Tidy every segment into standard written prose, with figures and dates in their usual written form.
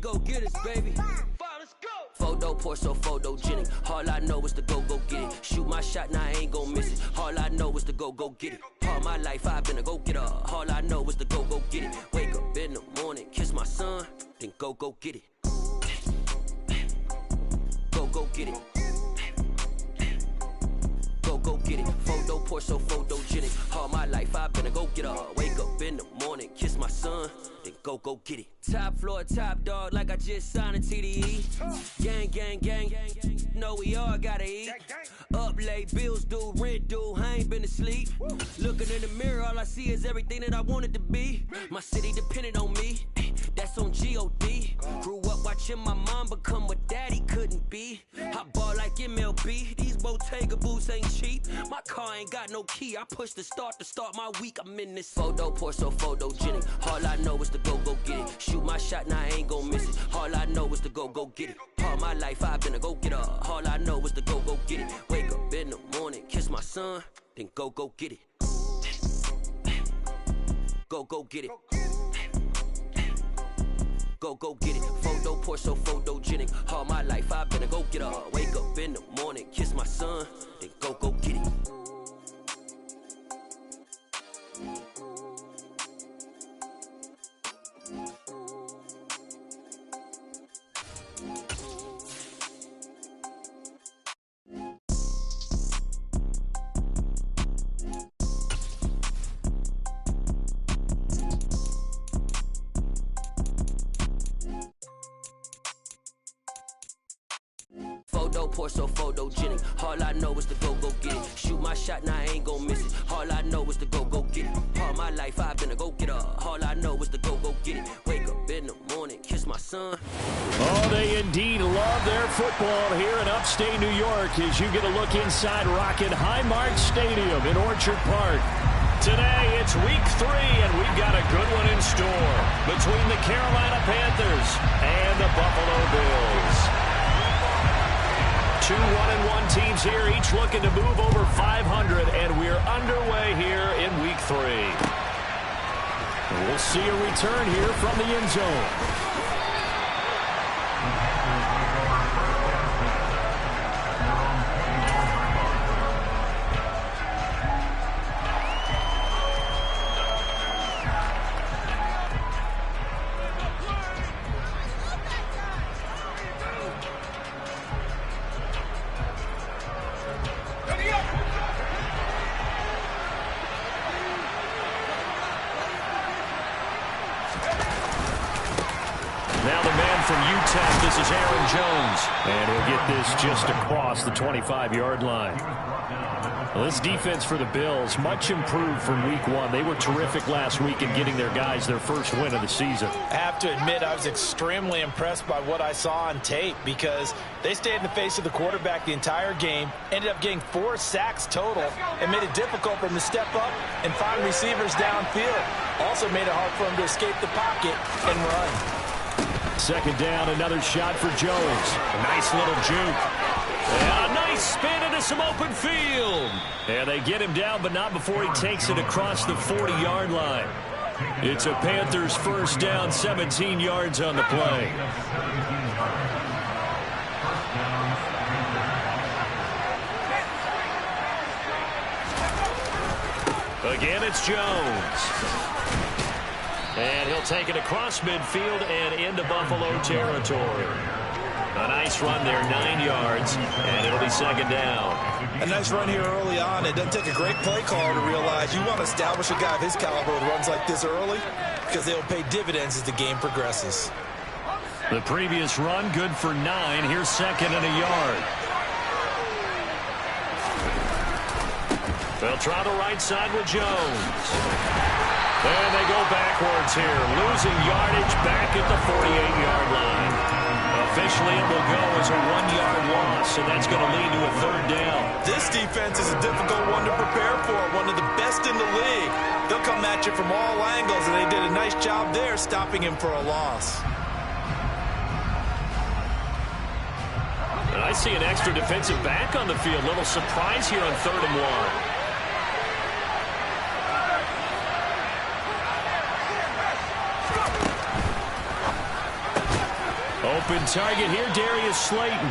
go get us, baby. Let's go. Photo pour so photogenic. All I know is to go get it. Shoot my shot, now I ain't gon' miss it. All I know is to go get it. All my life I've been a go-getter. All I know is to go get it. Wake up in the morning, kiss my son, then go get it. Go get it. Go get it. Photo pour so photogenic. All my life I've been a go-getter. Wake up in the morning, kiss my son, then go get it. Top floor, top dog, like I just signed a TDE. Gang. Know we all gotta eat. Up late, bills due, rent due, I ain't been asleep. Looking in the mirror, all I see is everything that I wanted to be. My city depended on me, that's on G.O.D. Grew up watching my mom become what daddy couldn't be. I ball like MLB, these Bottega boots ain't cheap. My car ain't got no key, I push the start to start my week. I'm in this photo pour so photogenic. All I know is to go get it. Shoot my shot, now I ain't gon' miss it. All I know is to go get it. All my life I've been a go-getter. All I know is to go get it. Wake up in the morning, kiss my son, then go get it. Go get it. Go get it. Photo pour so photogenic. All my life I've been a go-getter. Wake up in the morning, kiss my son, then go get it. Photo pour so photogenic. All I know is to go get it. Shoot my shot, now I ain't gon' miss it. All I know is to go get it. All my life I've been a go-getter. All I know is to go get it. Wake up in the morning, kiss my son. Oh, they indeed love their football here in upstate New York as you get a look inside Rocket Highmark Stadium in Orchard Park. Today, it's week 3, and we've got a good one in store between the Carolina Panthers and the Buffalo Bills. 2 1-1 teams here, each looking to move over 500, and we're underway here in week 3. We'll see a return here from the end zone. This is Aaron Jones, and he'll get this just across the 25-yard line. Well, this defense for the Bills, much improved from week 1. They were terrific last week in getting their guys their first win of the season. I have to admit, I was extremely impressed by what I saw on tape because they stayed in the face of the quarterback the entire game, ended up getting 4 sacks total, and made it difficult for them to step up and find receivers downfield. Also made it hard for them to escape the pocket and run. Second down, another shot for Jones. A nice little juke. And a nice spin into some open field. And they get him down, but not before he takes it across the 40-yard line. It's a Panthers first down, 17 yards on the play. Again, it's Jones. And he'll take it across midfield and into Buffalo territory. A nice run there, 9 yards, and it'll be second down. A nice run here early on. It doesn't take a great play caller to realize you want to establish a guy of his caliber with runs like this early because they'll pay dividends as the game progresses. The previous run, good for 9. Here's second and a yard. They'll try the right side with Jones. And they go backwards here, losing yardage back at the 48-yard line. Officially, it will go as a 1-yard loss, and that's going to lead to a third down. This defense is a difficult one to prepare for, one of the best in the league. They'll come at you from all angles, and they did a nice job there stopping him for a loss. And I see an extra defensive back on the field. Little surprise here on 3rd and 1. open target here, Darius Slayton.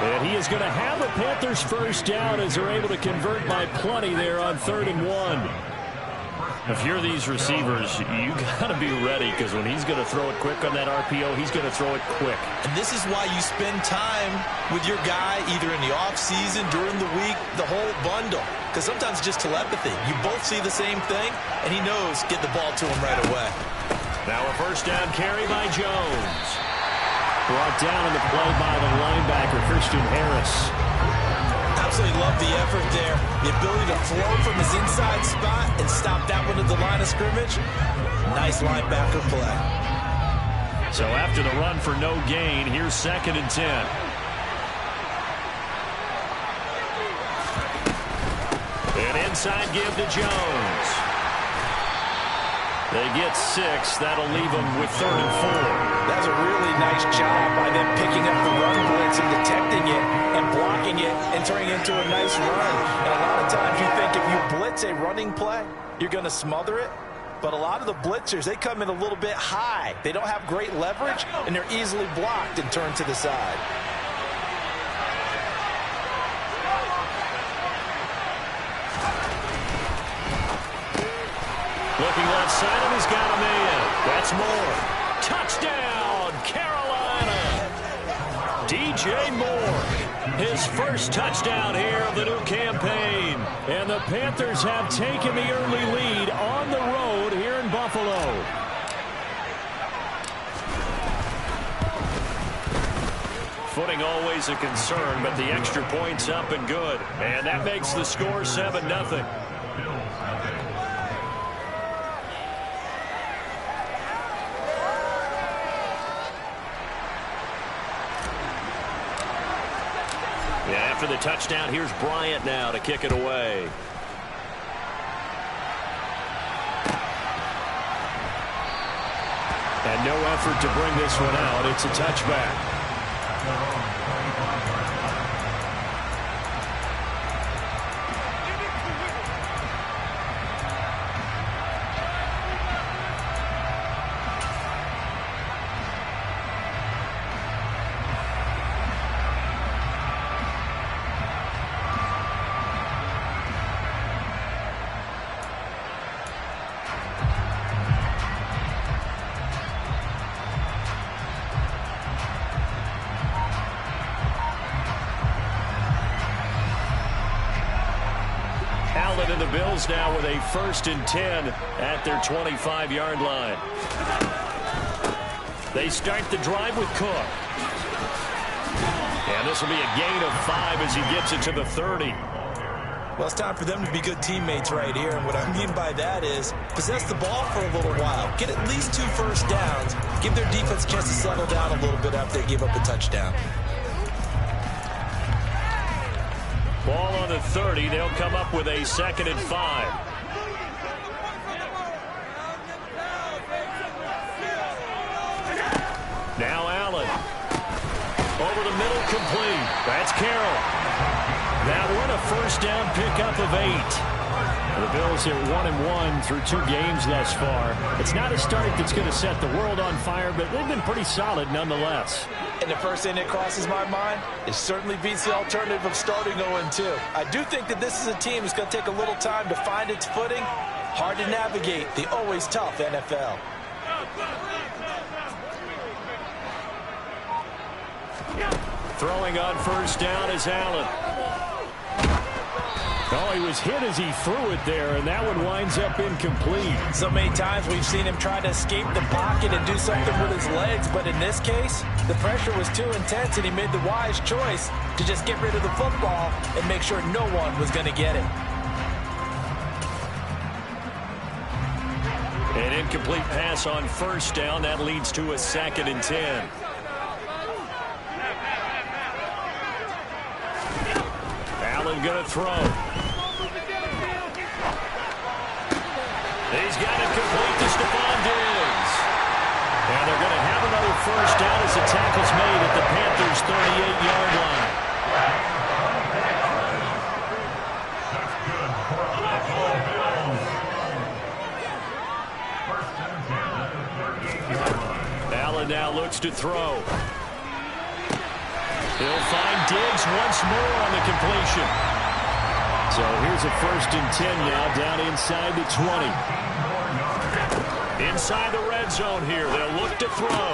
And he is going to have a Panthers first down as they're able to convert by plenty there on 3rd and 1. If you're these receivers, you got to be ready, because when he's going to throw it quick on that RPO, he's going to throw it quick. And this is why you spend time with your guy either in the offseason, during the week, the whole bundle. Because sometimes it's just telepathy. You both see the same thing, and he knows get the ball to him right away. Now a first down carry by Jones. Brought down in the play by the linebacker, Christian Harris. Absolutely love the effort there. The ability to flow from his inside spot and stop that one at the line of scrimmage. Nice linebacker play. So after the run for no gain, here's 2nd and 10. An inside give to Jones. They get 6. That'll leave them with 3rd and 4. That's a really nice job by them picking up the run blitz and detecting it and blocking it and turning it into a nice run. And a lot of times you think if you blitz a running play, you're going to smother it. But a lot of the blitzers, they come in a little bit high. They don't have great leverage, and they're easily blocked and turned to the side. Looking left side, and he's got him in. That's Moore. Touchdown, Carolina. DJ Moore, his first touchdown here of the new campaign. And the Panthers have taken the early lead on the road here in Buffalo. Footing always a concern, but the extra point's up and good. And that makes the score 7-0. After the touchdown, here's Bryant now to kick it away. And no effort to bring this one out. It's a touchback. And the Bills now with a 1st and 10 at their 25-yard line. They start the drive with Cook. And this will be a gain of 5 as he gets it to the 30. Well, it's time for them to be good teammates right here. And what I mean by that is possess the ball for a little while. Get at least 2 first downs. Give their defense a chance to settle down a little bit after they give up a touchdown. Ball on the 30. They'll come up with a 2nd and 5. Now Allen. Over the middle, complete. That's Carroll. That one a first down pickup of 8. The Bills are 1-1 through 2 games thus far. It's not a start that's going to set the world on fire, but they've been pretty solid nonetheless. And the first thing that crosses my mind, it certainly beats the alternative of starting 0-2. I do think that this is a team that's going to take a little time to find its footing. Hard to navigate the always tough NFL. Throwing on first down is Allen. Oh, he was hit as he threw it there, and that one winds up incomplete. So many times we've seen him try to escape the pocket and do something with his legs, but in this case, the pressure was too intense, and he made the wise choice to just get rid of the football and make sure no one was going to get it. An incomplete pass on first down. That leads to a 2nd and 10. Allen going to throw. He's got it complete to Stephon Diggs. And they're going to have another first down as the tackle's made at the Panthers' 38-yard line. Allen now looks to throw. He'll find Diggs once more on the completion. So here's a 1st and 10 now, down inside the 20. Inside the red zone here. They'll look to throw.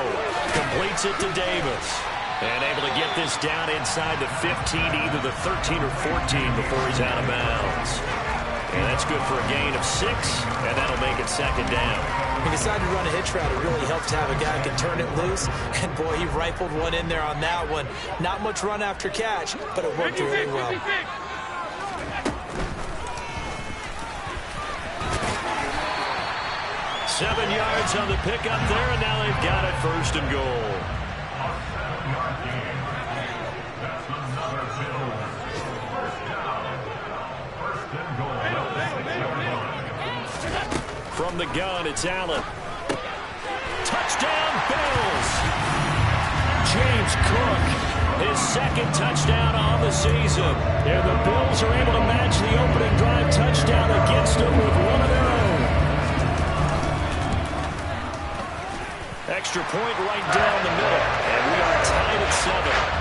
Completes it to Davis. And able to get this down inside the 15, either the 13 or 14 before he's out of bounds. And that's good for a gain of 6, and that'll make it 2nd down. He decided to run a hitch route. It really helped to have a guy who can turn it loose. And, boy, he rifled one in there on that one. Not much run after catch, but it worked really well. Seven yards on the pickup there, and now they've got it 1st and goal. From the gun, it's Allen. Touchdown, Bills! James Cook, his 2nd touchdown on the season. And the Bills are able to match the opening drive touchdown against them with one of their own. Extra point right down the middle, and we are tied at 7.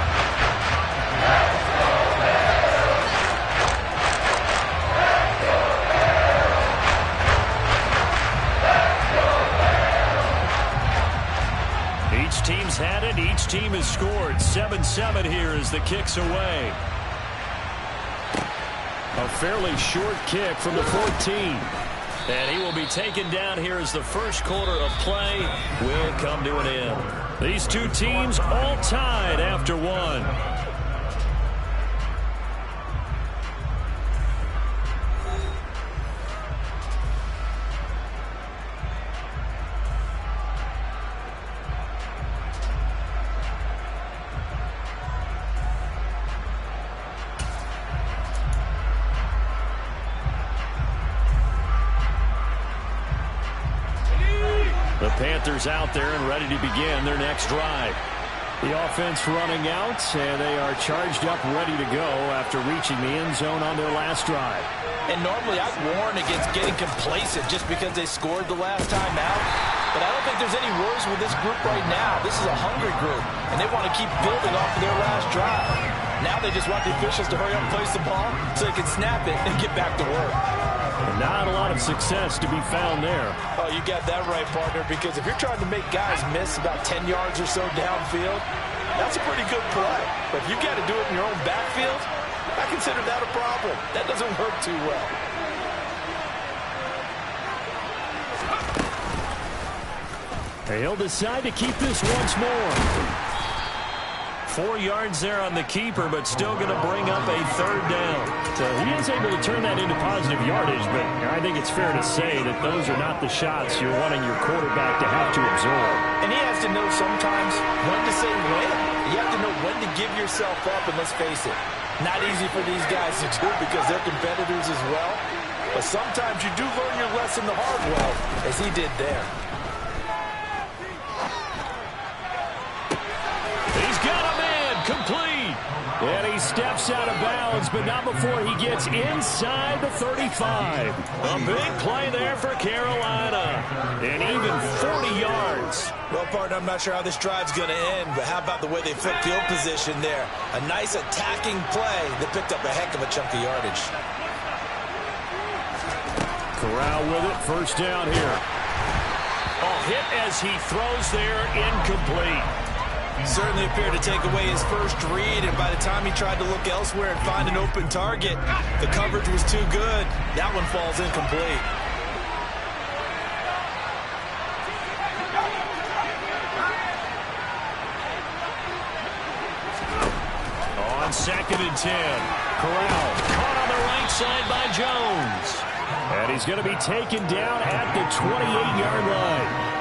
Each team's had it. Each team has scored. 7-7 here as the kick's away. A fairly short kick from the 14. And he will be taken down here as the 1st quarter of play will come to an end. These two teams all tied after 1. The Panthers out there and ready to begin their next drive. The offense running out, and they are charged up, ready to go after reaching the end zone on their last drive. And normally I'd warn against getting complacent just because they scored the last time out. But I don't think there's any worries with this group right now. This is a hungry group, and they want to keep building off of their last drive. Now they just want the officials to hurry up and place the ball so they can snap it and get back to work. Not a lot of success to be found there. Oh, you got that right, partner, because if you're trying to make guys miss about 10 yards or so downfield, that's a pretty good play. But if you got to do it in your own backfield, I consider that a problem. That doesn't work too well. He'll decide to keep this once more. 4 yards there on the keeper, but still going to bring up a 3rd down. So he is able to turn that into positive yardage, but I think it's fair to say that those are not the shots you're wanting your quarterback to have to absorb. And he has to know sometimes when to say when. You have to know when to give yourself up, and let's face it, not easy for these guys to do because they're competitors as well. But sometimes you do learn your lesson the hard way, as he did there. He's got a man complete. And he steps out of bounds, but not before he gets inside the 35. A big play there for Carolina. And even 40 yards. Well, partner, I'm not sure how this drive's going to end, but how about the way they flipped field position there? A nice attacking play that picked up a heck of a chunk of yardage. Corral with it, 1st down here. Oh, hit as he throws there, incomplete. Certainly appeared to take away his first read, and by the time he tried to look elsewhere and find an open target, the coverage was too good. That one falls incomplete. On 2nd and 10, Corral caught on the right side by Jones. And he's going to be taken down at the 28-yard line.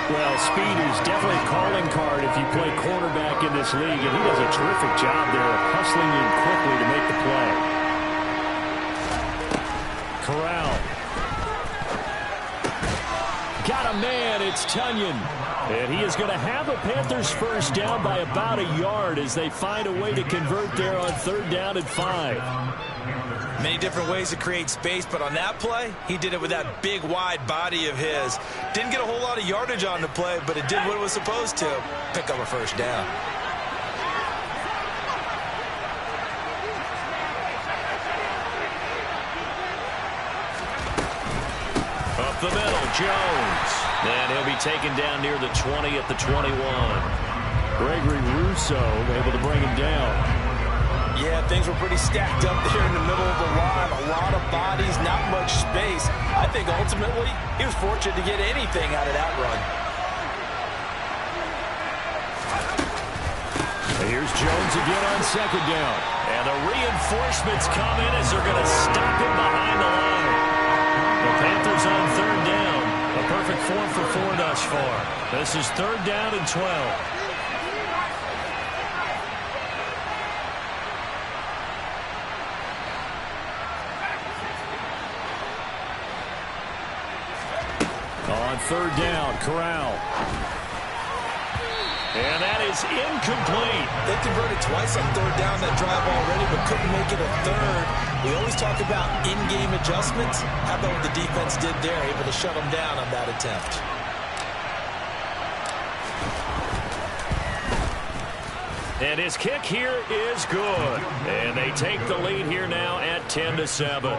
Well, speed is definitely a calling card if you play quarterback in this league, and he does a terrific job there of hustling in quickly to make the play. Corral. Got a man, it's Tunyon. And he is going to have a Panthers 1st down by about a yard as they find a way to convert there on 3rd down and 5. Many different ways to create space, but on that play, he did it with that big, wide body of his. Didn't get a whole lot of yardage on the play, but it did what it was supposed to. Pick up a 1st down. the middle, Jones. And he'll be taken down near the 20 at the 21. Gregory Rousseau able to bring him down. Yeah, things were pretty stacked up there in the middle of the line. A lot of bodies, not much space. I think ultimately he was fortunate to get anything out of that run. Here's Jones again on second down. And the reinforcements come in as they're going to stop him behind the line. The Panthers on third down. A perfect 4 for 4 thus far. This is third down and 12. On third down, Corral. And that is incomplete. They converted twice on third down that drive already, but couldn't make it a third. We always talk about in-game adjustments. How about what the defense did there, able to shut them down on that attempt. And his kick here is good. And they take the lead here now at 10-7.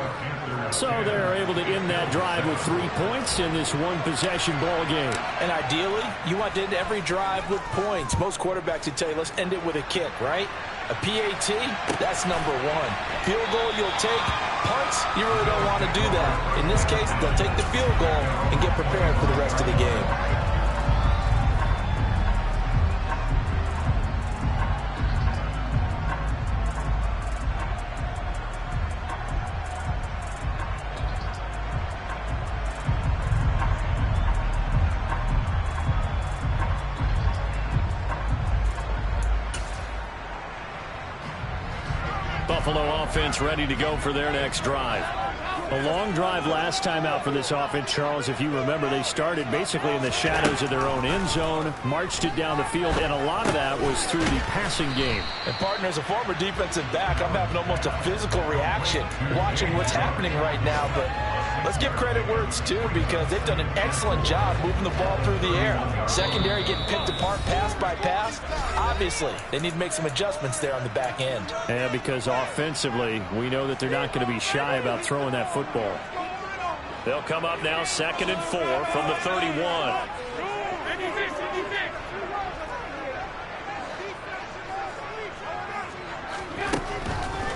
So they're able to end that drive with 3 points in this one-possession ball game. And ideally, you want to end every drive with points. Most quarterbacks would tell you, let's end it with a kick, right? A PAT, that's number 1. Field goal you'll take. Punts, you really don't want to do that. In this case, they'll take the field goal and get prepared for the rest of the game. Buffalo offense ready to go for their next drive. A long drive last time out for this offense, Charles. If you remember, they started basically in the shadows of their own end zone, marched it down the field, and a lot of that was through the passing game. And, partner, as a former defensive back, I'm having almost a physical reaction watching what's happening right now. But let's give credit where it's due, because they've done an excellent job moving the ball through the air. Secondary getting picked apart pass by pass. Obviously, they need to make some adjustments there on the back end. Yeah, because offensively, we know that they're not going to be shy about throwing that football. They'll come up now 2nd and 4 from the 31.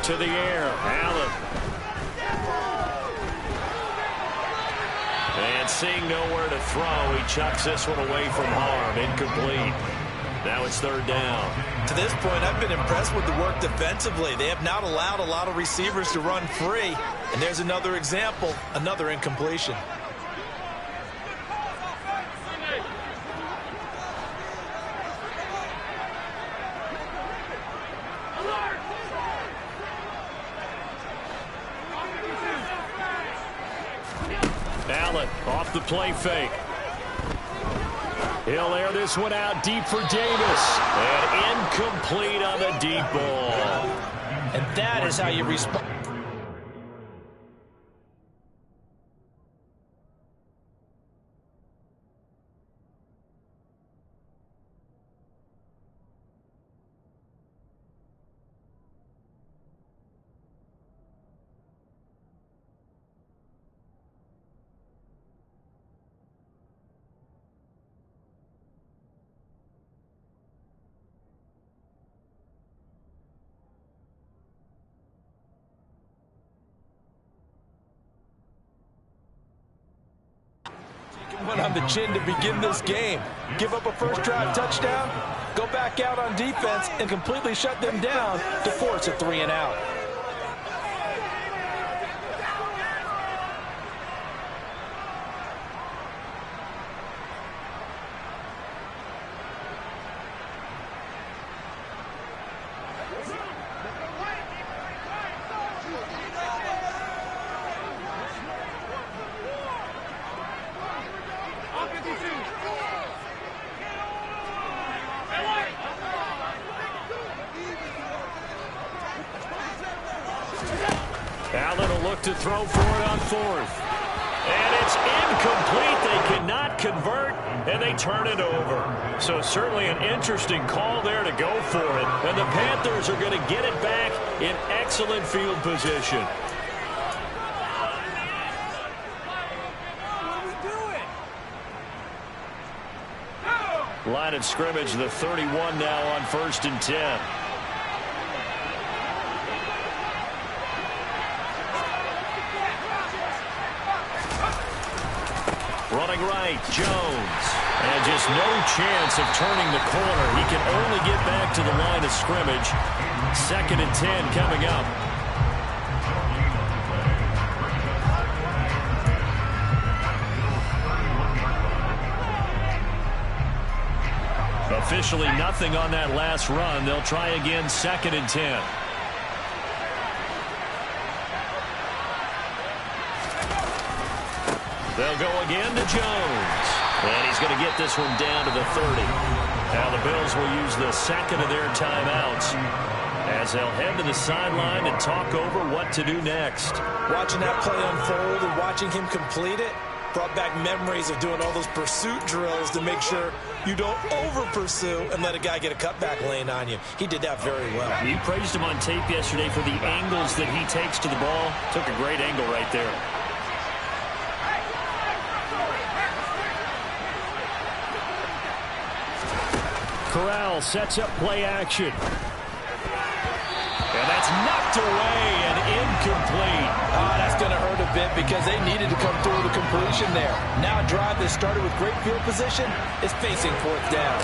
To the air, Allen. And seeing nowhere to throw, he chucks this one away from harm. Incomplete. Now it's third down. To this point, I've been impressed with the work defensively. They have not allowed a lot of receivers to run free. And there's another example, another incompletion. Allen off the play fake. He'll air this one out deep for Davis. And incomplete on the deep ball. And that is how you respond. One on the chin to begin this game. Give up a first drive touchdown, go back out on defense and completely shut them down to force a 3 and out. Allen will look to throw for it on 4th. And it's incomplete. They cannot convert, and they turn it over. So certainly an interesting call there to go for it. And the Panthers are going to get it back in excellent field position. Line of scrimmage, the 31 now on 1st and 10. Running right, Jones. And just no chance of turning the corner. He can only get back to the line of scrimmage. 2nd and 10 coming up. Officially nothing on that last run. They'll try again, 2nd and 10. They'll go again to Jones. And he's going to get this one down to the 30. Now the Bills will use the second of their timeouts as they'll head to the sideline and talk over what to do next. Watching that play unfold and watching him complete it brought back memories of doing all those pursuit drills to make sure you don't over-pursue and let a guy get a cutback lane on you. He did that very well. You praised him on tape yesterday for the angles that he takes to the ball. Took a great angle right there. Corral sets up play action. And that's knocked away and incomplete. That's going to hurt a bit because they needed to come through the completion there. Now a drive that started with great field position is facing 4th down.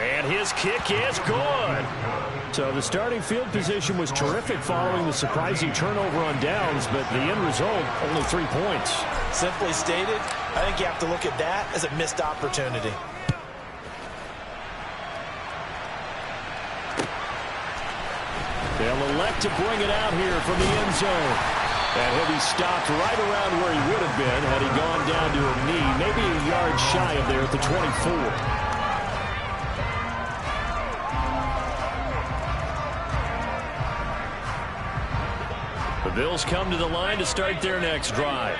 And his kick is good. So the starting field position was terrific following the surprising turnover on downs, but the end result, only 3 points. Simply stated, I think you have to look at that as a missed opportunity. They'll elect to bring it out here from the end zone. And he'll be stopped right around where he would have been had he gone down to a knee, maybe a yard shy of there at the 24. The Bills come to the line to start their next drive.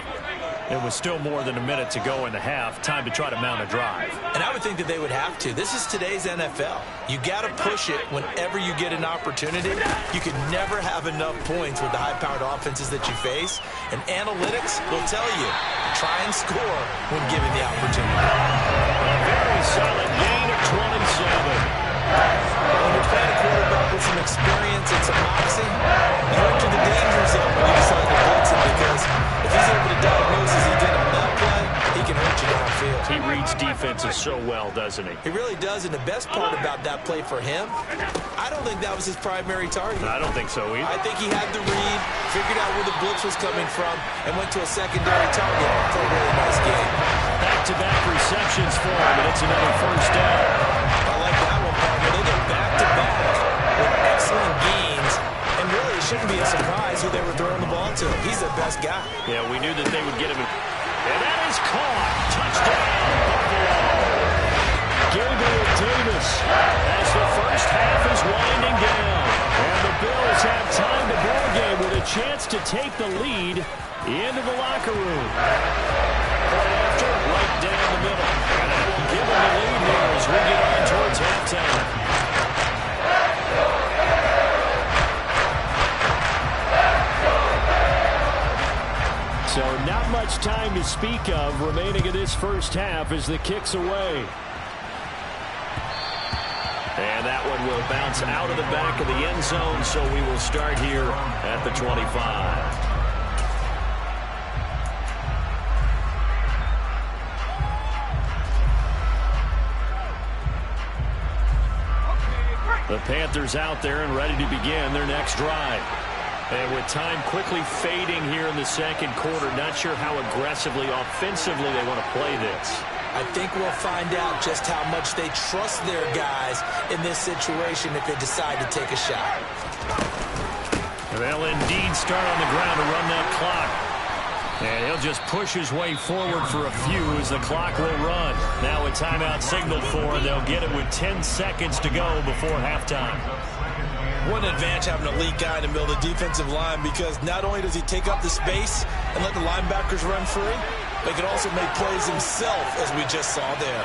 It was still more than a minute to go in the half. Time to try to mount a drive. And I would think that they would have to. This is today's NFL. You got to push it whenever you get an opportunity. You can never have enough points with the high-powered offenses that you face. And analytics will tell you, try and score when given the opportunity. A very solid gain of 27. When you're playing a quarterback with some experience and some moxie, you enter the danger zone when you decide to blitz him, because if he's able to diagnose as he did on that play, he can hurt you downfield. He reads defenses so well, doesn't he? He really does, and the best part about that play for him, I don't think that was his primary target. I don't think so either. I think he had the read, figured out where the blitz was coming from, and went to a secondary target for a really nice game. Back-to-back receptions for him, and it's another 1st down. I like that one, partner. They go back-to-back with excellent gains, and really it shouldn't be a surprise who they were throwing the ball to. He's their best guy. Yeah, we knew that they would get him. And that is caught. Touchdown, Buffalo. Gabriel Davis as the first half is winding down. And the Bills have timed the ball game with a chance to take the lead into the locker room. Right after, right down the middle. And that will give them the lead now as we get on towards halftime. So not much time to speak of remaining in this first half as the kick's away. And that one will bounce out of the back of the end zone, so we will start here at the 25. The Panthers out there and ready to begin their next drive. And with time quickly fading here in the second quarter, not sure how aggressively, offensively they want to play this. I think we'll find out just how much they trust their guys in this situation if they decide to take a shot. They'll indeed start on the ground to run that clock. And he'll just push his way forward for a few as the clock will run. Now a timeout signaled for, and they'll get it with 10 seconds to go before halftime. What an advantage having an elite guy in the middle of the defensive line, because not only does he take up the space and let the linebackers run free, but he can also make plays himself, as we just saw there.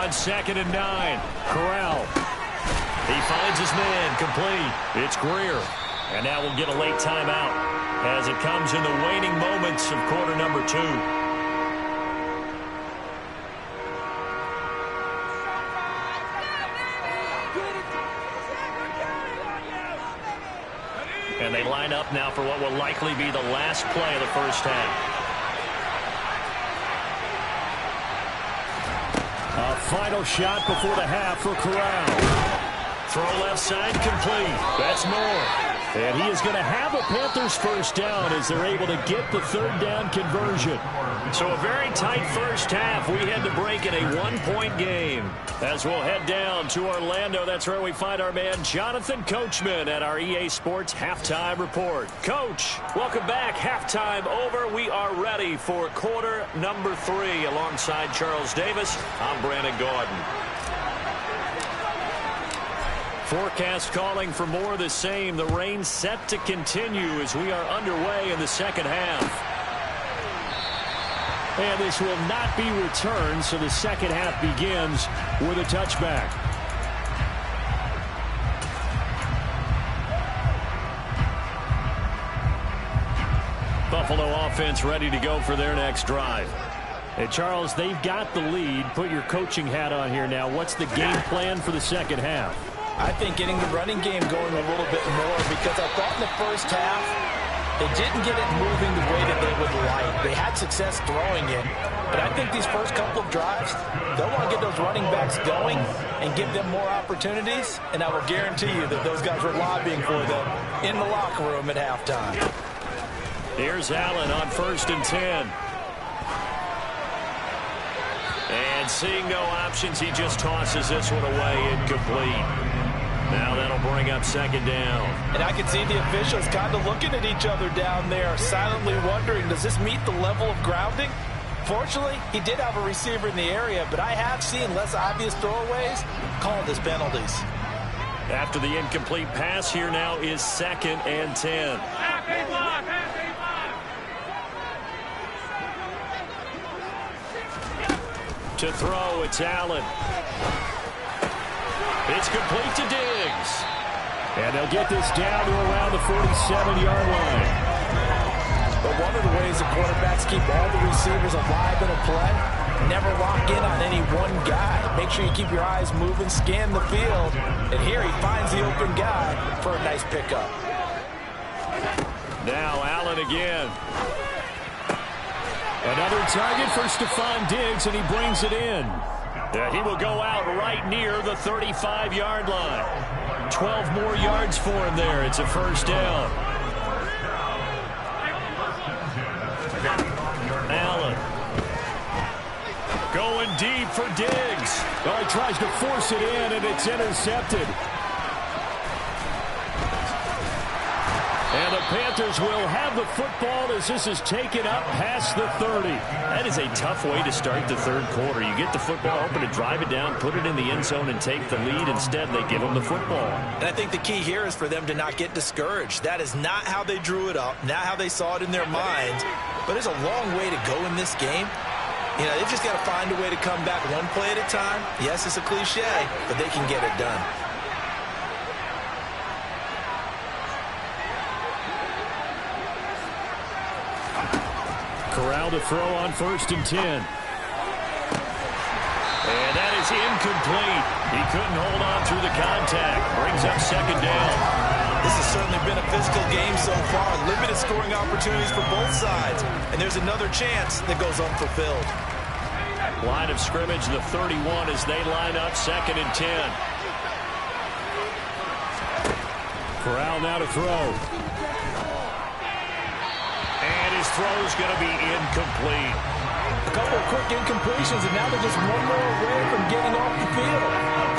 On 2nd and 9, Corral. He finds his man, complete. It's Greer. And now we'll get a late timeout. as it comes in the waning moments of quarter number 2. And they line up now for what will likely be the last play of the first half. A final shot before the half for Corral. Throw left side complete. That's Moore. And he is going to have a Panthers first down as they're able to get the third down conversion. So a very tight first half. We head to break in a one-point game. As we'll head down to Orlando, that's where we find our man Jonathan Coachman at our EA Sports Halftime Report. Coach, welcome back. Halftime over. We are ready for quarter number 3. Alongside Charles Davis, I'm Brandon Gordon. Forecast calling for more of the same. The rain set to continue as we are underway in the second half. And this will not be returned, so the second half begins with a touchback. Buffalo offense ready to go for their next drive. Hey, Charles, they've got the lead. Put your coaching hat on here now. What's the game plan for the second half? I think getting the running game going a little bit more, because I thought in the first half they didn't get it moving the way that they would like. They had success throwing it, but I think these first couple of drives, they'll want to get those running backs going and give them more opportunities, and I will guarantee you that those guys were lobbying for them in the locker room at halftime. Here's Allen on 1st and 10. And seeing no options, he just tosses this one away, incomplete. Now that'll bring up second down. And I can see the officials kind of looking at each other down there, silently wondering, does this meet the level of grounding? Fortunately, he did have a receiver in the area, but I have seen less obvious throwaways called as penalties. After the incomplete pass, here now is 2nd and 10. To throw, it's Allen. It's complete to Diggs. And they'll get this down to around the 47-yard line. But one of the ways the quarterbacks keep all the receivers alive in a play, never lock in on any one guy. Make sure you keep your eyes moving, scan the field. And here he finds the open guy for a nice pickup. Now Allen again. Another target for Stephon Diggs, and he brings it in. He will go out right near the 35-yard line. 12 more yards for him there. It's a first down. Allen. Going deep for Diggs. Well, he tries to force it in, and it's intercepted. And the Panthers will have the football as this is taken up past the 30. That is a tough way to start the third quarter. You get the football, hoping to drive it down, put it in the end zone, and take the lead. Instead, they give them the football. And I think the key here is for them to not get discouraged. That is not how they drew it up, not how they saw it in their minds. But there's a long way to go in this game. You know, they've just got to find a way to come back one play at a time. Yes, it's a cliche, but they can get it done. Corral to throw on 1st and 10. And that is incomplete. He couldn't hold on through the contact. Brings up second down. This has certainly been a physical game so far. Limited scoring opportunities for both sides. And there's another chance that goes unfulfilled. Line of scrimmage, the 31 as they line up 2nd and 10. Corral now to throw. And his throw's going to be incomplete. A couple of quick incompletions, and now they're just one more away from getting off the field.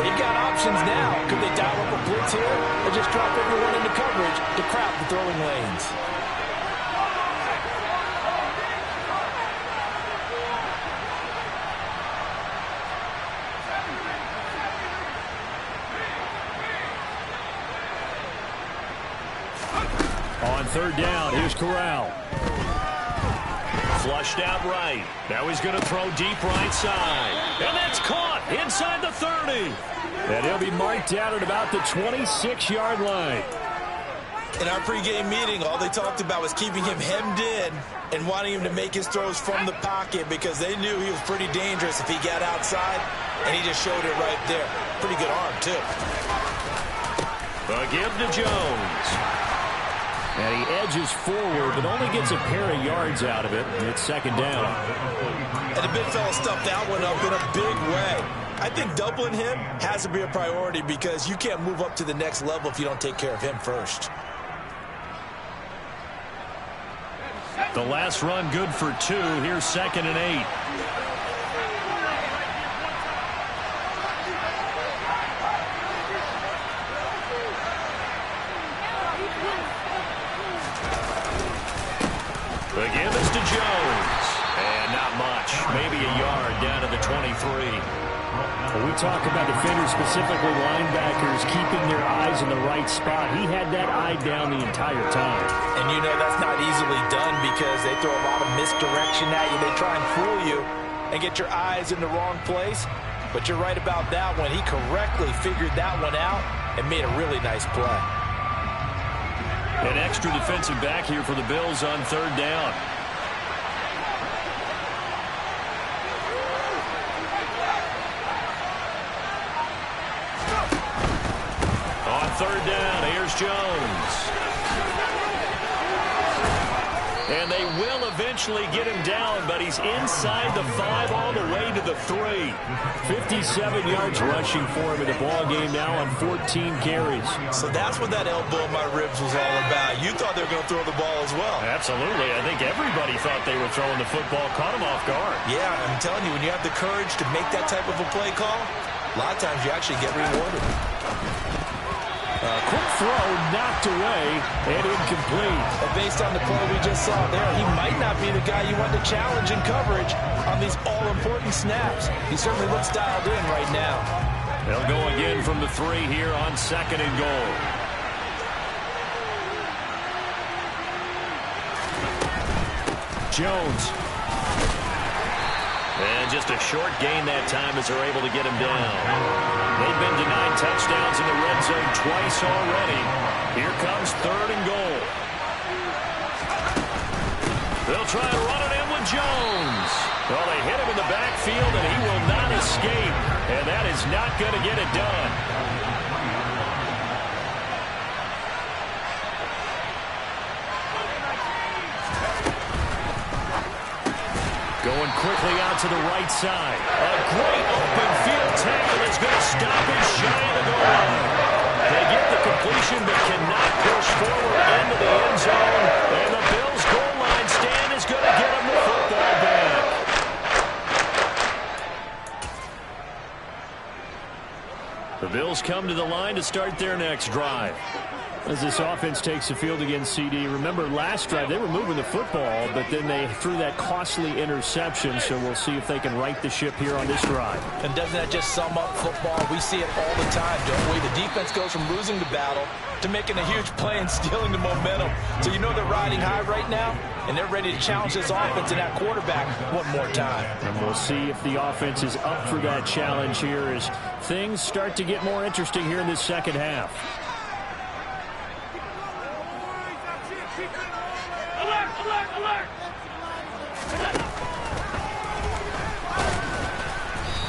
They've got options now. Could they dial up a blitz here or just drop everyone into coverage to crowd the throwing lanes? On 3rd down, here's Corral. Flushed out right. Now he's going to throw deep right side. And that's caught inside the 30. And he'll be marked down at about the 26-yard line. In our pregame meeting, all they talked about was keeping him hemmed in and wanting him to make his throws from the pocket because they knew he was pretty dangerous if he got outside, and he just showed it right there. Pretty good arm, too. A give to Jones. And he edges forward, but only gets a pair of yards out of it. It's second down. And the big fella stuffed that one up in a big way. I think doubling him has to be a priority because you can't move up to the next level if you don't take care of him first. The last run good for 2. Here's 2nd and 8. The give is to Jones. And not much. Maybe a yard down to the 23. When we talk about defenders, specifically linebackers, keeping their eyes in the right spot, he had that eye down the entire time. And you know that's not easily done because they throw a lot of misdirection at you. They try and fool you and get your eyes in the wrong place. But you're right about that one. He correctly figured that one out and made a really nice play. An extra defensive back here for the Bills on 3rd down. On 3rd down, here's Jones. And they will eventually get him down, but he's inside the 5 all the way to the 3. 57 yards rushing for him in the ball game now on 14 carries. So that's what that elbow in my ribs was all about. You thought they were going to throw the ball as well. Absolutely. I think everybody thought they were throwing the football, caught him off guard. Yeah, I'm telling you, when you have the courage to make that type of a play call, a lot of times you actually get rewarded. Quick throw, knocked away, and incomplete. But based on the play we just saw there, he might not be the guy you want to challenge in coverage on these all-important snaps. He certainly looks dialed in right now. They'll go again from the 3 here on 2nd and goal. Jones. And just a short gain that time as they're able to get him down. They've been denied touchdowns in the red zone twice already. Here comes 3rd and goal. They'll try and run it in with Jones. Well, they hit him in the backfield, and he will not escape. And that is not going to get it done. Going quickly out to the right side. A great open field tackle is going to stop him shy of the goal line. They get the completion but cannot push forward into the end zone. And the Bills' goal line stand is going to get him the football back. The Bills come to the line to start their next drive. As this offense takes the field against CD, remember last drive they were moving the football, but then they threw that costly interception, so we'll see if they can right the ship here on this drive. And doesn't that just sum up football? We see it all the time, don't we? The defense goes from losing the battle to making a huge play and stealing the momentum. So you know they're riding high right now, and they're ready to challenge this offense and that quarterback one more time. And we'll see if the offense is up for that challenge here as things start to get more interesting here in this second half.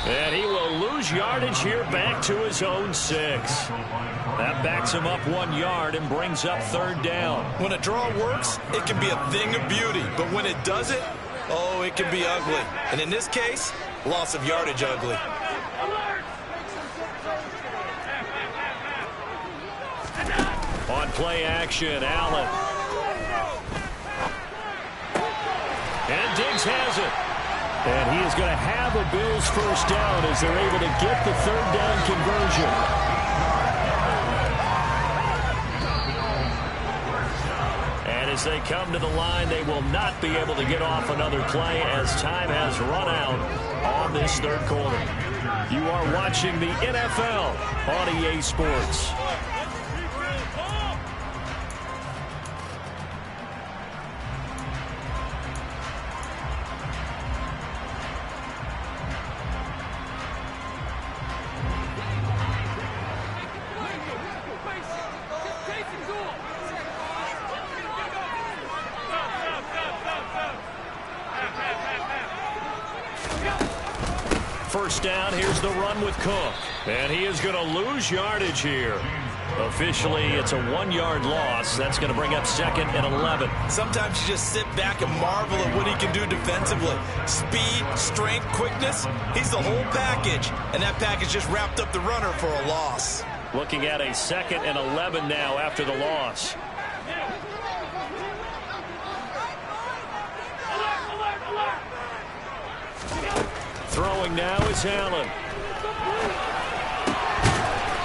And he will lose yardage here back to his own 6. That backs him up 1 yard and brings up 3rd down. When a draw works, it can be a thing of beauty. But when it doesn't, oh, it can be ugly. And in this case, loss of yardage ugly. On play action, Allen. And Diggs has it. And he is going to have a Bills first down as they're able to get the 3rd down conversion. And as they come to the line, they will not be able to get off another play as time has run out on this 3rd quarter. You are watching the NFL on EA Sports. first down. Here's the run with Cook. And he is going to lose yardage here. Officially, it's a 1-yard loss. That's going to bring up 2nd and 11. Sometimes you just sit back and marvel at what he can do defensively. Speed, strength, quickness. He's the whole package. And that package just wrapped up the runner for a loss. Looking at a 2nd and 11 now after the loss. Throwing now is Allen.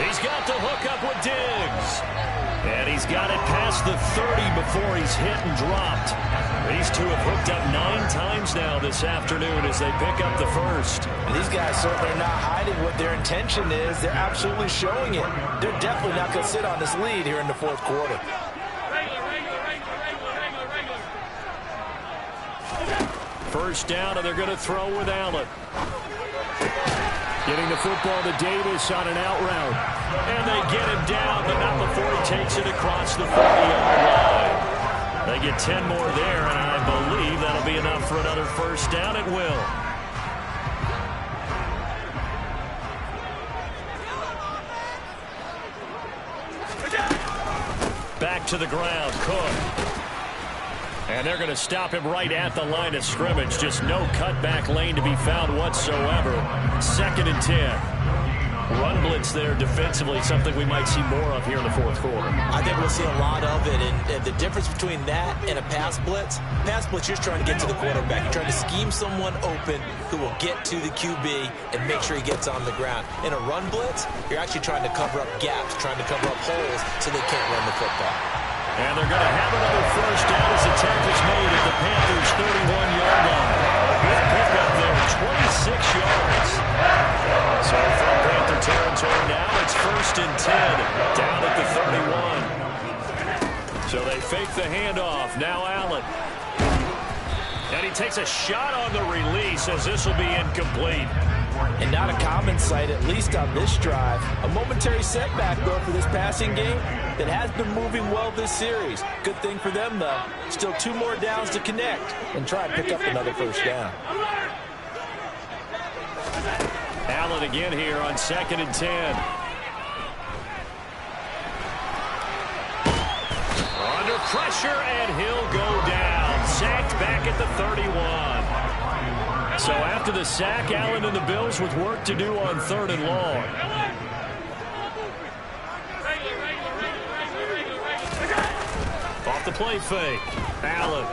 He's got the hook up with Diggs. And he's got it past the 30 before he's hit and dropped. These two have hooked up 9 times now this afternoon as they pick up the first. And these guys certainly are not hiding what their intention is. They're absolutely showing it. They're definitely not going to sit on this lead here in the 4th quarter. First down, and they're going to throw with Allen. Getting the football to Davis on an out route. And they get him down, but not before he takes it across the 40-yard line. They get 10 more there, and I believe that'll be enough for another first down. It will. Back to the ground, Cook. And they're going to stop him right at the line of scrimmage. Just no cutback lane to be found whatsoever. 2nd and 10. Run blitz there defensively, something we might see more of here in the 4th quarter. I think we'll see a lot of it. And the difference between that and a pass blitz, you're just trying to get to the quarterback. You're trying to scheme someone open who will get to the QB and make sure he gets on the ground. In a run blitz, you're actually trying to cover up gaps, trying to cover up holes so they can't run the football. And they're going to have another first down as the tackle is made at the Panthers' 31-yard line. A good pickup there, 26 yards. So from Panther territory now, it's 1st and 10, down at the 31. So they fake the handoff. Now Allen. And he takes a shot on the release as this will be incomplete. And not a common sight, at least on this drive. A momentary setback, though, for this passing game that has been moving well this series. Good thing for them, though. Still 2 more downs to connect and try and pick up another first down. Allen again here on 2nd and 10. Under pressure, and he'll go down. Sacked back at the 31. So after the sack, Allen and the Bills with work to do on 3rd and long. Off the play fake. Allen.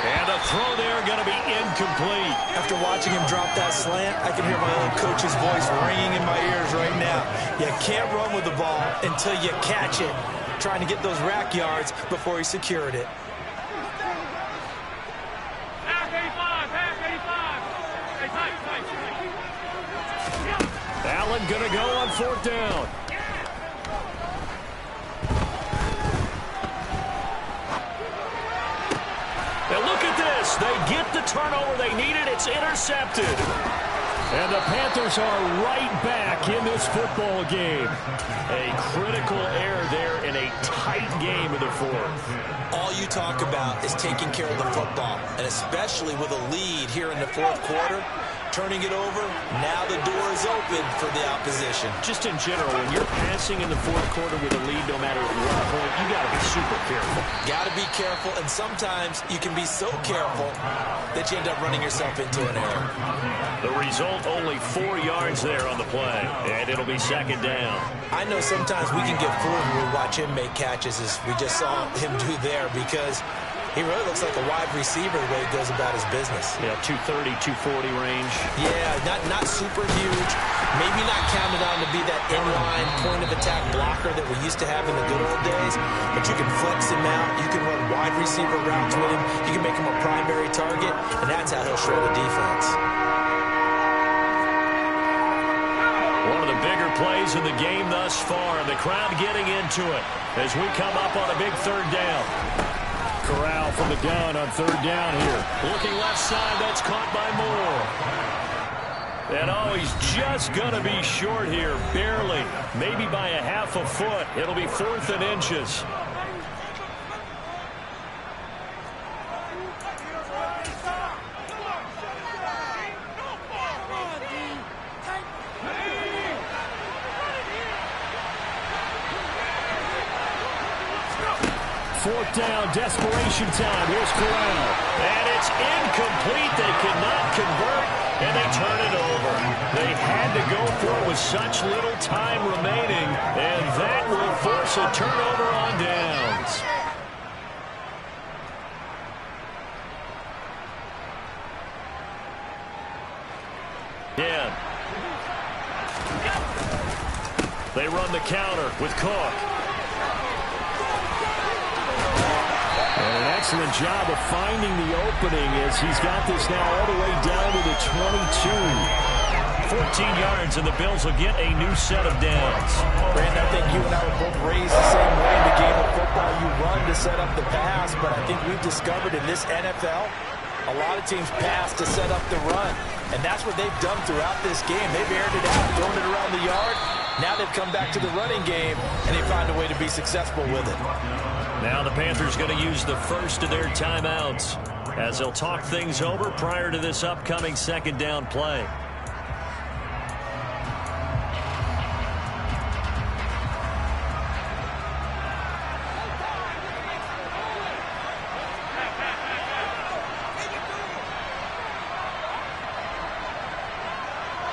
And a throw there going to be incomplete. After watching him drop that slant, I can hear my own coach's voice ringing in my ears right now. You can't run with the ball until you catch it. Trying to get those rack yards before he secured it. Allen going to go on 4th down. And look at this. They get the turnover they needed. It's intercepted. And the Panthers are right back in this football game. A critical error there in a tight game in the 4th. All you talk about is taking care of the football, and especially with a lead here in the 4th quarter. Turning it over, now the door is open for the opposition. Just in general, when you're passing in the 4th quarter with a lead, no matter at what point, you got to be super careful. Got to be careful, and sometimes you can be so careful that you end up running yourself into an error. The result, only 4 yards there on the play, and it'll be 2nd down. I know sometimes we can get fooled when we watch him make catches, as we just saw him do there, because he really looks like a wide receiver the way he goes about his business. Yeah, 230, 240 range. Yeah, not super huge. Maybe not counted on to be that inline point-of-attack blocker that we used to have in the good old days. But you can flex him out. You can run wide receiver routes with him. You can make him a primary target, and that's how he'll shred a defense. One of the bigger plays in the game thus far. The crowd getting into it as we come up on a big 3rd down. Corral from the gun on 3rd down here. Looking left side, that's caught by Moore. And oh, he's just going to be short here, barely. Maybe by a half a foot. It'll be 4th and inches. 4th down, desperation time. Here's Corral. And it's incomplete. They cannot convert, and they turn it over. They had to go for it with such little time remaining, and that will force a turnover on downs. Yeah. They run the counter with Cook. And an excellent job of finding the opening as he's got this now all the way down to the 22. 14 yards, and the Bills will get a new set of downs. Brandon, I think you and I were both raised the same way in the game of football. You run to set up the pass, but I think we've discovered in this NFL, a lot of teams pass to set up the run. And that's what they've done throughout this game. They've aired it out, thrown it around the yard. Now they've come back to the running game, and they find a way to be successful with it. Now the Panthers going to use the first of their timeouts as they'll talk things over prior to this upcoming 2nd down play.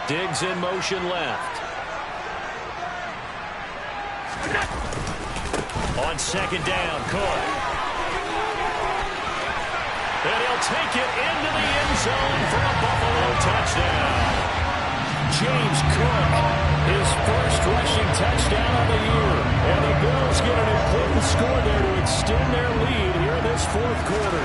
Diggs in motion left. On 2nd down, Cook. And he'll take it into the end zone for a Buffalo touchdown. James Cook, his first rushing touchdown of the year. And the Bills get an important score there to extend their lead here in this 4th quarter.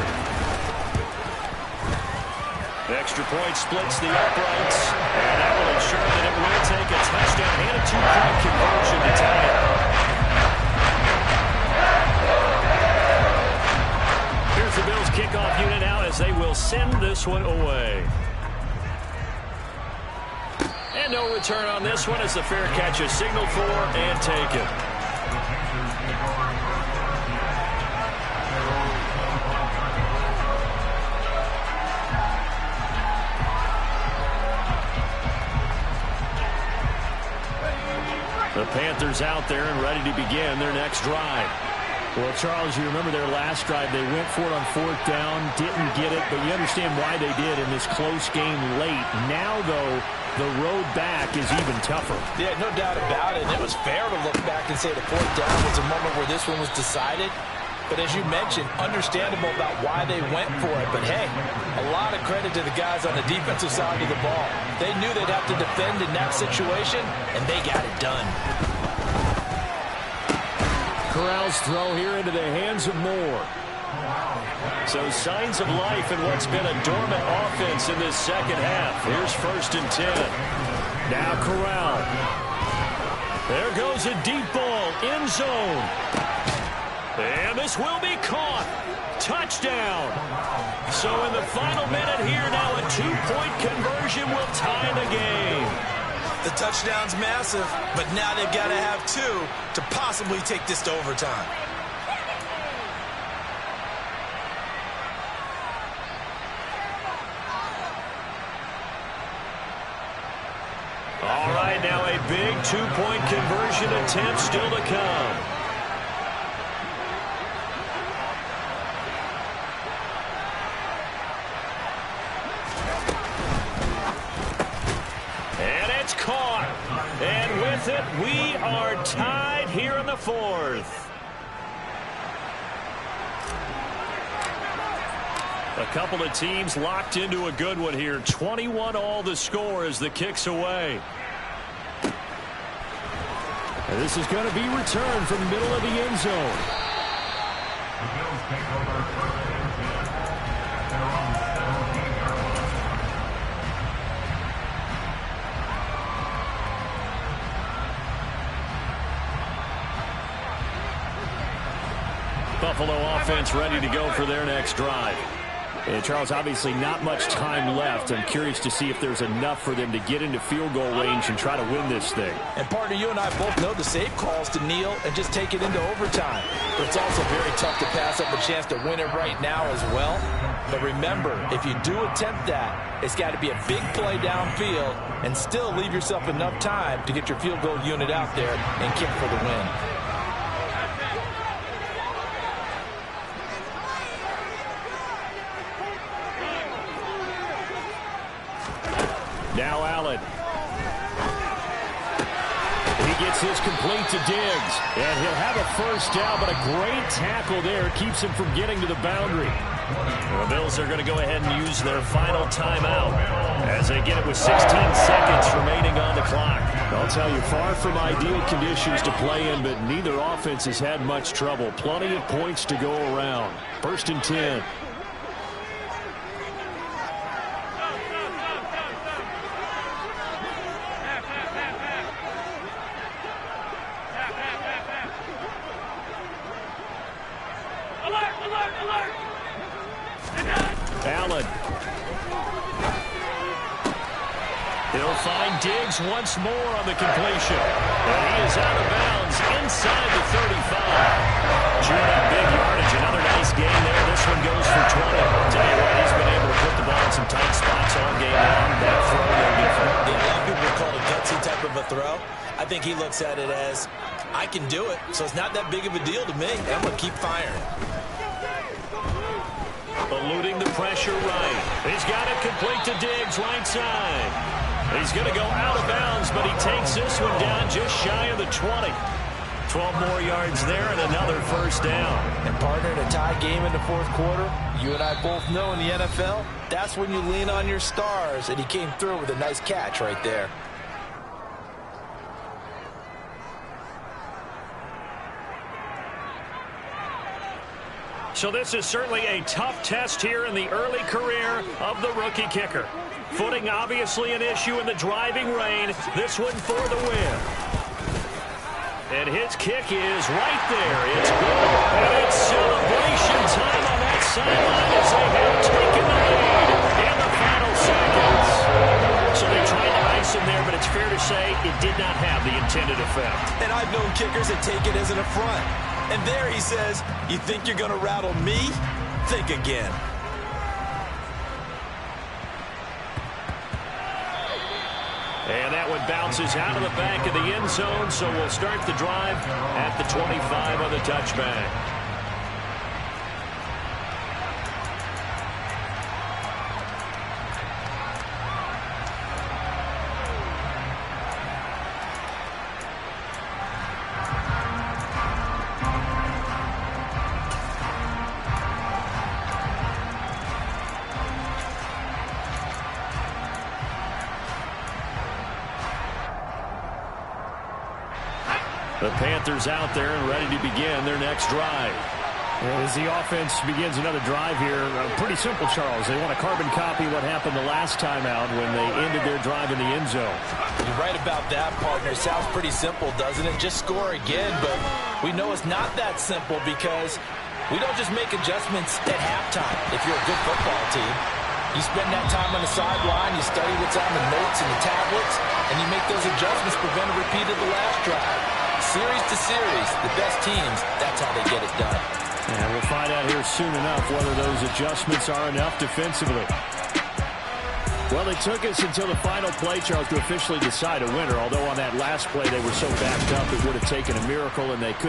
Extra point splits the uprights, and that will ensure that it will take a touchdown and a 2-point conversion to tie it. Here's the Bills kickoff unit now as they will send this one away. And no return on this one as the fair catch is signaled for and taken. The Panthers out there and ready to begin their next drive. Well, Charles, you remember their last drive. They went for it on 4th down, didn't get it, but you understand why they did in this close game late. Now, though, the road back is even tougher. Yeah, no doubt about it. And it was fair to look back and say the 4th down was a moment where this one was decided. But as you mentioned, understandable about why they went for it. But, hey, a lot of credit to the guys on the defensive side of the ball. They knew they'd have to defend in that situation, and they got it done. Corral's throw here into the hands of Moore. So signs of life in what's been a dormant offense in this 2nd half. Here's 1st and 10. Now Corral. There goes a deep ball, end zone. And this will be caught. Touchdown. So in the final minute here now, a 2-point conversion will tie the game. The touchdown's massive, but now they've got to have 2 to possibly take this to overtime. All right, now a big 2-point conversion attempt still to come. Caught. And with it, we are tied here in the 4th. A couple of teams locked into a good one here. 21-all the score as the kick's away. And this is going to be returned from the middle of the end zone. Buffalo offense ready to go for their next drive. And Charles, obviously not much time left. I'm curious to see if there's enough for them to get into field goal range and try to win this thing. And partner, you and I both know the safe calls to kneel and just take it into overtime. But it's also very tough to pass up a chance to win it right now as well. But remember, if you do attempt that, it's got to be a big play downfield and still leave yourself enough time to get your field goal unit out there and kick for the win. Now Allen. He gets this complete to Diggs. And he'll have a first down, but a great tackle there keeps him from getting to the boundary. The Bills are going to go ahead and use their final timeout as they get it with 16 seconds remaining on the clock. I'll tell you, far from ideal conditions to play in, but neither offense has had much trouble. Plenty of points to go around. 1st and 10. Allen. He'll find Diggs once more on the completion. And he is out of bounds inside the 35. Chewing up big yardage. Another nice gain there. This one goes for 20. Tell you what, he's been able to put the ball in some tight spots all game long. That throw, no different. Yeah, a lot of people call it a gutsy type of a throw. I think he looks at it as, I can do it, so it's not that big of a deal to me. I'm going to keep firing. Eluding the pressure right. He's got it complete to Diggs, right side. He's going to go out of bounds, but he takes this one down just shy of the 20. 12 more yards there and another first down. And partner, in a tie game in the 4th quarter, you and I both know in the NFL, that's when you lean on your stars, and he came through with a nice catch right there. So this is certainly a tough test here in the early career of the rookie kicker. Footing obviously an issue in the driving rain. This one for the win. And his kick is right there. It's good. And it's celebration time on that sideline as they have taken the lead in the final seconds. So they tried to ice him there, but it's fair to say it did not have the intended effect. And I've known kickers that take it as an affront. And there he says, you think you're going to rattle me? Think again. And that one bounces out of the back of the end zone, so we'll start the drive at the 25 on the touchback. The Panthers out there and ready to begin their next drive. As the offense begins another drive here, pretty simple, Charles. They want to carbon copy what happened the last time out when they ended their drive in the end zone. You're right about that, partner. Sounds pretty simple, doesn't it? Just score again, but we know it's not that simple because we don't just make adjustments at halftime if you're a good football team. You spend that time on the sideline, you study what's on the notes and the tablets, and you make those adjustments to prevent a repeat of the last drive. Series to series, the best teams, that's how they get it done. And we'll find out here soon enough whether those adjustments are enough defensively. Well, it took us until the final play, Charles, to officially decide a winner, although on that last play they were so backed up it would have taken a miracle and they couldn't.